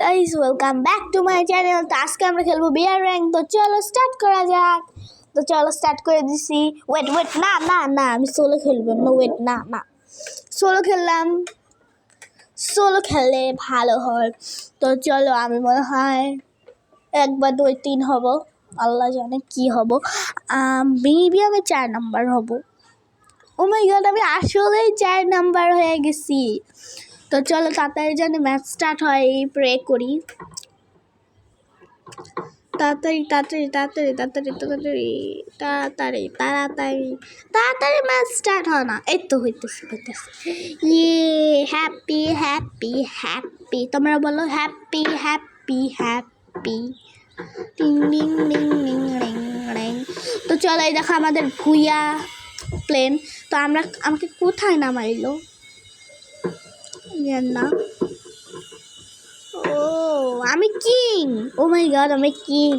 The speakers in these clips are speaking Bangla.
Guys welcome back to my channel. তো আজকে আমরা খেলবো বিয়ার র্যাঙ্ক। তো চলো স্টার্ট করা যাক। তো চলো স্টার্ট করে দিছি। ওয়েট না না না, আমি সোলো খেলবো না। ওয়েট না না, সোলো খেললাম। সোলো খেললে ভালো হয়। তো চলো, আমি মনে হয় 1 2 3 হব, আল্লাহ জানে কি হব। মেবি আমি 4 নাম্বার হব। ও মাই গড, আমি আসলেই 4 নাম্বার হয়ে গেছি। তো চলো তাড়াতাড়ি যেন ম্যাচ স্টার্ট হয়, প্রে করি। তাড়াতাড়ি তাড়াতাড়ি তাড়াতাড়ি তাড়াতাড়ি তাড়াতাড়ি তাড়াতাড়ি তাড়াতাড়ি তাড়াতাড়ি ম্যাচ স্টার্ট হয় না। এই তো হইতেছে হ্যাপি হ্যাপি হ্যাপি, তোমরা বলো হ্যাপি হ্যাপি হ্যাপি। টিং ding ding ding ring ring. তো চলো, এই দেখো আমাদের ভুইয়া প্লেন। তো আমাকে কোথায় নামাইলো না? ও আমি কিং। ও মাই গড, আমি কিং।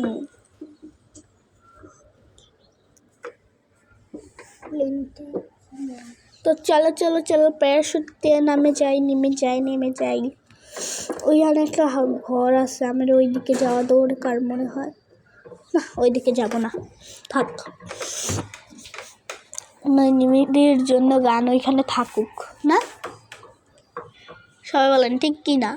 তো চলো চলো চলো, প্যারাশুট দিয়ে নেমে যাই। ওইখানে একটা ঘর আছে, আমার ওইদিকে যাওয়া দরকার মনে হয়। না, ওইদিকে যাব না, থাক। নিমিদের জন্য গান ওইখানে থাকুক না, সবাই বলেন ঠিক কি না?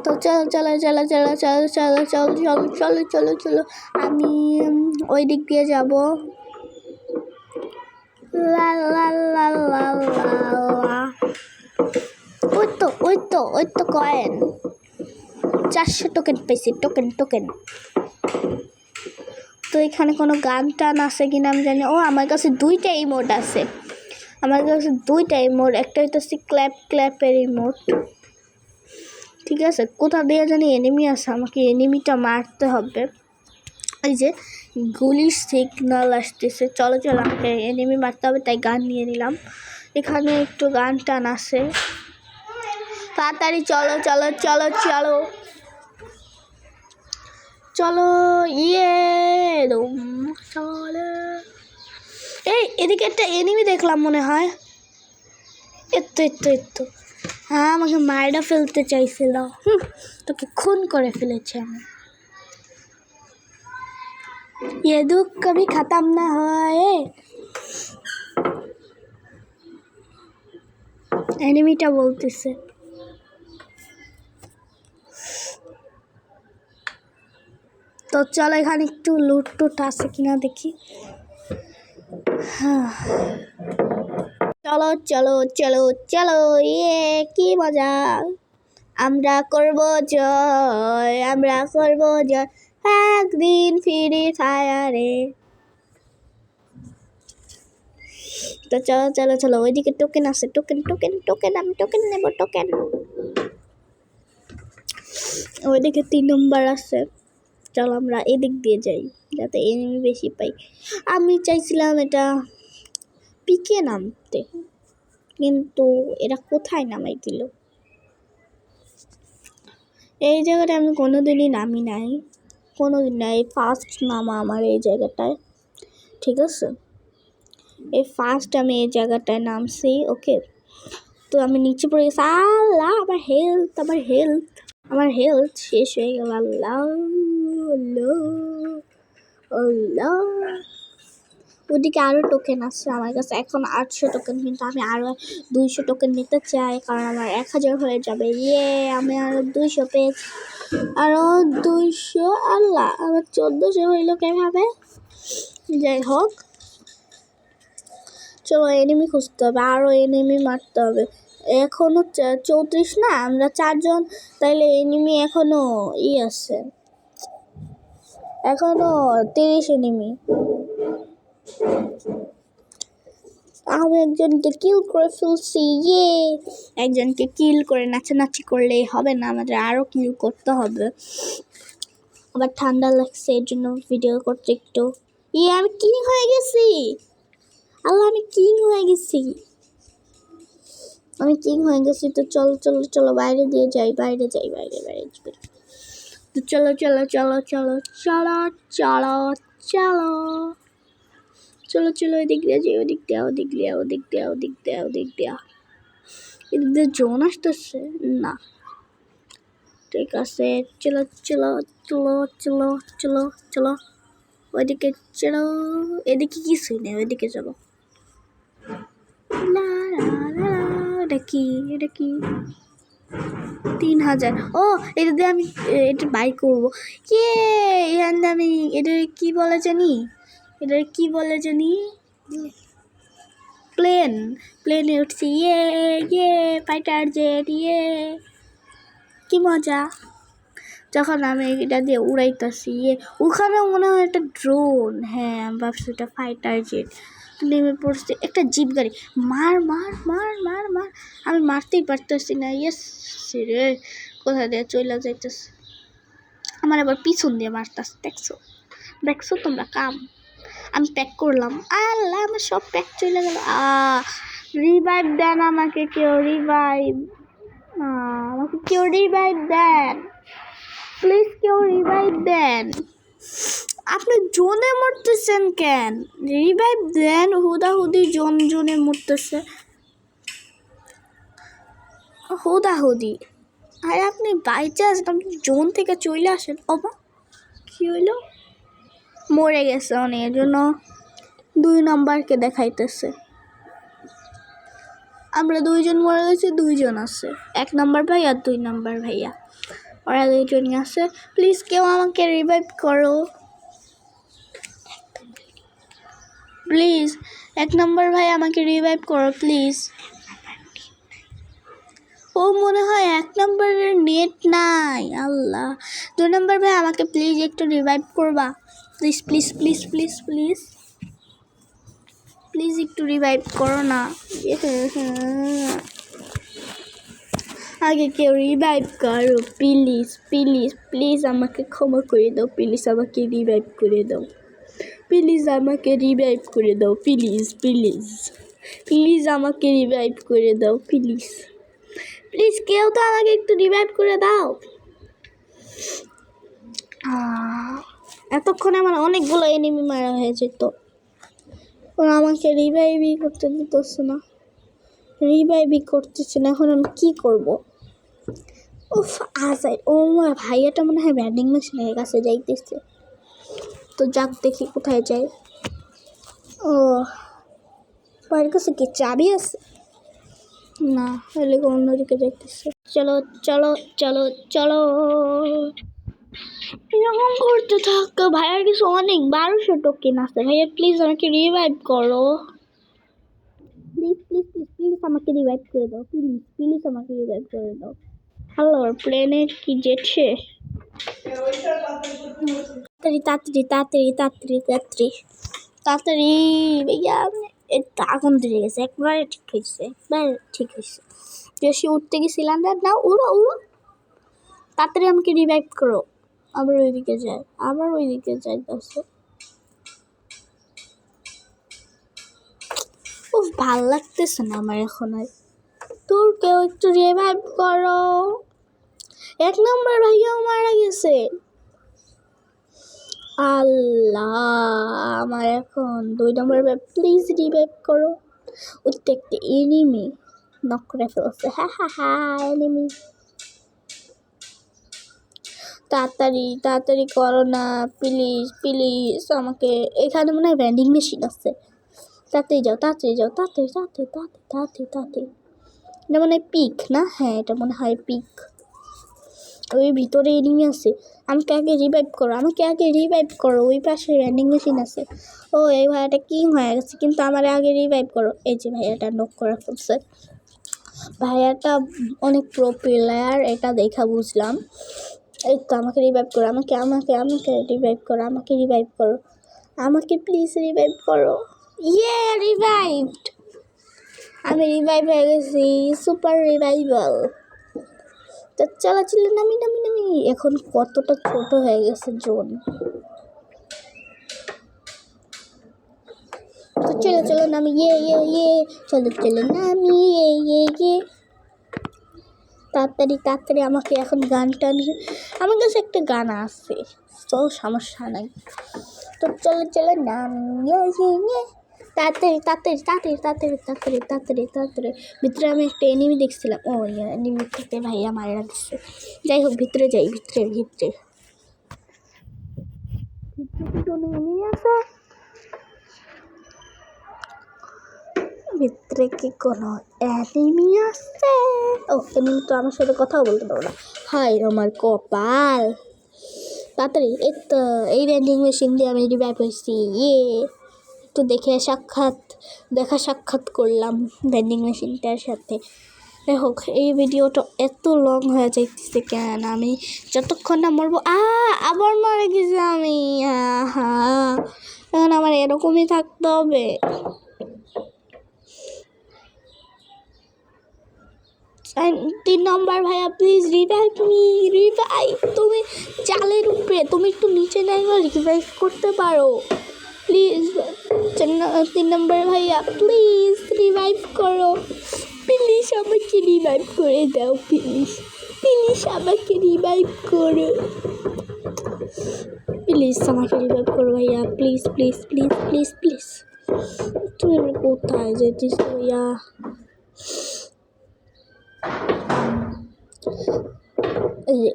তো চলো চলো চলো চলো চলো চলো চলো চলো চলো চলো চলো, আমি ওই দিক দিয়ে যাবো। ওই তো কয়েন, 400 টোকেন পেয়েছি। টোকেন। তো এখানে কোনো গান টান আছে কিনা আমি জানি। ও আমার কাছে 2টা ইমোট আছে। একটা হইতেছে ক্ল্যাপের ইমোট। ঠিক আছে, কোথা দিয়ে জানি এনিমি আছে, আমাকে এনিমিটা মারতে হবে। এই যে গুলির সিগনাল আসতেছে। চলো চলো, আমাকে এনিমি মারতে হবে, তাই গান নিয়ে নিলাম। এখানে একটু গান টান আছে, তাড়াতাড়ি চলো চলো চলো চলো চলো। চলো, এদিকে একটা এনিমি দেখলাম মনে হয়। এত্তো হ্যাঁ, আমাকে মাইরা ফেলতে চাইছিল। তোকে খুন করে ফেলেছে আমি। ये दुख कभी खत्म ना होए। এনিমিটা বলতেছে। তো চলো, এখানে একটু লুট আছে কিনা দেখি। চলো চলো চলো চলো, কি মজা। আমরা করব জয়, একদিন ফ্রি ফায়ারে। তো চলো চলো চলো, ওইদিকে টোকেন আছে। আমি টোকেন নেব। ওইদিকে 3 নম্বর আছে। চলো আমরা এদিক দিয়ে যাই, যাতে এনিমি বেশি পাই। আমি চাইছিলাম এটা পিকে নামতে, কিন্তু এরা কোথায় নামাই দিল। এই জায়গাটা আমি কোনোদিনই নামি নাই, ফার্স্ট নামা আমার এই জায়গাটায়। ঠিক আছে, এই ফার্স্ট আমি এই জায়গাটায় নামছি। ওকে, তো আমি নিচে পড়ে গেছি। আল্লাহ, আমার হেলথ শেষ হয়ে গেল। আল্লাহ, ওদিকে আরও টোকেন আসছে আমার কাছে। এখন 800 টোকেন, কিন্তু আমি আরও 200 টোকেন নিতে চাই, কারণ আমার 1000 হয়ে যাবে। আমি আরও 200 পেয়েছি, আরও 200। আল্লাহ, আমার 1400 হইল কেভাবে? যাই হোক, চলো এনিমি খুঁজতে হবে, আরও এনিমি মারতে হবে। এখনো 34 না, আমরা 4 জন, তাইলে এনিমি এখনো আছে, এখনো 30 এনিমি। আমি একজনকে কিল করে ফেলছি। একজনকে কিল করে নাচানাচি করলেই হবে না, আমাদের আরও কিল করতে হবে। আবার ঠান্ডা লাগছে, এর জন্য ভিডিও করতে একটু। আমি কিং হয়ে গেছি। আল্লাহ, আমি কিং হয়ে গেছি। তো চলো চলো চলো, বাইরে যাই। তো চলো চলো চলো চলো চলো চলো চলো চলো চলো, ওদিক দিয়ে যাই। ওদিক দিয়ে জোন আসতেছে না। ঠিক আছে, চলো চলো চলো চলো চলো চলো, ওইদিকে চলো। এদিকে কিছুই নেই, ওইদিকে চলো। লা লা লা, এটা কি, এটা কি? 3000। ও, এটা দিয়ে আমি এটা বাই করবো। এখান দিয়ে আমি এটা কি বলে জানি, এটা কি বলে জানি, প্লেনে উঠছি। ফাইটার জেট, কি মজা। যখন আমি এটা দিয়ে উড়াইতেছি, ওখানে মনে হয় একটা ড্রোন। হ্যাঁ, আমি ভাবছি এটা ফাইটার জেট। নেমে পড়ছে একটা জিপ গাড়ি। মার মার মার মার মার, আমি মারতেই পারতেছি না। ইয়েস রে, কোথা দিয়ে চলে যাইতেছে, আমার আবার পিছন দিয়ে মারতেছে। দেখছো দেখছো তোমরা কাম, আমি প্যাক করলাম। আল্লাহ, আমার সব প্যাক চলে গেল। রিভাইভ দেন আমাকে, কেউ রিভাইভ, আমাকে কেউ রিভাইভ দেন প্লিজ, কেউ রিভাইভ দেন। আপনি জোনে মরতেছেন কেন? রিভাইভ দেন, হুদাহুদি জোনে মরতেছে, হুদাহুদি। আর আপনি বাই চান্স আপনি জোন থেকে চলে আসেন। অবা, কি হইলো? মরে গেছে অনেক, এর জন্য 2 নম্বরকে দেখাইতেছে। আমরা 2 জন মরে গেছি, 2 জন আছে, 1 নম্বর ভাই আর 2 নম্বর ভাইয়া, ওরা 2 জনই আছে। প্লিজ কেউ আমাকে রিভাইভ করো প্লিজ। 1 নম্বর ভাই আমাকে রিভাইভ করো প্লিজ। ও মনে হয় 1 নম্বরের নেট নাই। আল্লাহ, 2 নম্বর ভাই আমাকে প্লিজ একটু রিভাইভ করবা please please please please please please, একটু রিভাইভ করো না। আগে কেউ রিভাইভ করো প্লিজ প্লিজ প্লিজ, আমাকে ক্ষমা করে দাও প্লিজ, আমাকে রিভাইভ করে দাও প্লিজ, আমাকে রিভাইভ করে দাও প্লিজ প্লিজ প্লিজ, আমাকে রিভাইভ করে দাও প্লিজ প্লিজ, কেউ তো আমাকে একটু রিভাইভ করে দাও। এতক্ষণে আমার অনেকগুলো এনিমি মারা হয়েছে, তো ওরা আমাকে রিভাইভই করতে দিতেছে না, রিভাইভই করতেছে না। এখন আমি কী করবো? উফ, আজাই, ও ভাইয়াটা মনে হয় ব্যান্ডিং মেশিনের কাছে যাইতেছে। তো যাক, দেখি কোথায় যাই। ও, ভাইয়ের কাছে কি চাবি আছে? না, হলে অন্যদিকে যাইতেছে। চলো চলো চলো চলো, এরকম করতে থাকো। ভাইয়ার কিছু অনেক 1200 টোকেন আছে। ভাইয়া প্লিজ আমাকে রিভাইভ করো প্লিজ প্লিজ প্লিজ প্লিজ, আমাকে রিভাইভ করে দাও প্লিজ প্লিজ, আমাকে রিভাইভ করে দাও। হ্যালো, প্লেনের কি জেট শেষ? তাড়াতাড়ি তাড়াতাড়ি তাড়াতাড়ি তাড়াতাড়ি তাড়াতাড়ি তাড়াতাড়ি ভাইয়া, আগুন ধরে গেছে। একবারে ঠিক হয়েছে, একবার ঠিক হয়েছে। বেশি উঠতে গেছিলাম না, উড়ো উড়ো, তাড়াতাড়ি আমাকে রিভাইভ করো। আবার ওইদিকে যায়, আবার ওইদিকে যাইতেছে। ও, ভাল লাগতেছে না আমার এখন আর। তোর কেউ একটু রিভাইভ করো। 1 নম্বর ভাইয়াও মারা গেছে। আল্লাহ, আমার এখন 2 নম্বর ভাই প্লিজ রিভাইভ করো। উঠতে একটা এনিমি নক করে ফেলছে। এনিমি, তাড়াতাড়ি তাড়াতাড়ি করো না প্লিজ প্লিজ, আমাকে। এখানে মনে হয় ভ্যান্ডিং মেশিন আছে, তাড়াতাড়ি যাও তাড়াতাড়ি যাও তাড়াতাড়ি তাড়াতাড়ি তাড়াতাড়ি তাড়াতাড়ি তাড়াতাড়ি। এটা মনে হয় পিক না? হ্যাঁ, এটা মনে হয় পিক। ওই ভিতরে এনিমি আছে, আমাকে আগে রিভাইভ করো, আমাকে আগে রিভাইভ করো। ওই পাশে ভ্যান্ডিং মেশিন আছে। ও, এই ভাইয়াটা কিং হয়ে গেছে, কিন্তু আমার আগে রিভাইভ করো। এই যে ভাইয়াটা নক করে ফেলছে। ভাইয়াটা অনেক প্রো প্লেয়ার, এটা দেখা বুঝলাম। এই তো, আমাকে রিভাইভ করো, আমাকে আমাকে আমাকে রিভাইভ করো, আমাকে রিভাইভ করো, আমাকে প্লিজ রিভাইভ করো। রিভাইভড, আমি রিভাইভ হয়ে গেছি, সুপার রিভাইভাল। তো চলো চলো, নামি নামি নামি। এখন কতটা ছোট হয়ে গেছে জোন। তো চলো চলো নামি, চলো চলো নামি, তাড়াতাড়ি তাড়াতাড়ি। আমাকে এখন গানটা নিয়ে, আমার কাছে একটা গান আছে, তো সমস্যা নাই। তো চলো চলো নামি, তাড়াতাড়ি তাড়াতাড়ি তাড়াতাড়ি তাড়াতাড়ি তাড়াতাড়ি তাড়াতাড়ি তাড়াতাড়ি ভিতরে আমি একটা এনিমি দেখছিলাম ও এনিমি থেকে ভাইয়া মারা দিচ্ছে যাই হোক ভিতরে যাই ভিতরে ভিতরে এনিমি আছে ভিতরে কি কোনো এনিমি আছে ও এনিমি তো আমার সাথে কথাও বলতে পারবো না হাই আমার কপাল তাড়াতাড়ি এই তো এই ভেন্ডিং মেশিন দিয়ে আমি রিভাইভ হয়েছি একটু দেখা সাক্ষাৎ করলাম ভেন্ডিং মেশিনটার সাথে যাই হোক এই ভিডিওটা এত লং হয়ে যাইতেছে কেন আমি যতক্ষণ না মরবো আবার মরে গেছি আমি এখন আমার এরকমই থাকতে হবে তিন নম্বর ভাইয়া প্লিজ রিভাইভ তুমি চালের উপরে তুমি একটু নিচে নেমে রিভাইভ করতে পারো প্লিজ 3 নম্বর ভাইয়া প্লিজ রিভাইভ করো প্লিজ আমাকে রিভাইভ করে দাও প্লিজ আমাকে রিভাইভ করো প্লিজ আমাকে রিভাইভ করো ভাইয়া please please please please please তুমি কোথায় যেতিস ভাইয়া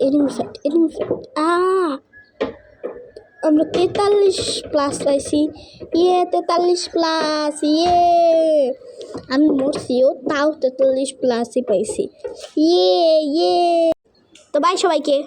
enemy fact আমরা 43+ পাইছি 43+ আমি মরছিও তাও 43+ই পাইছি তো বাই সবাইকে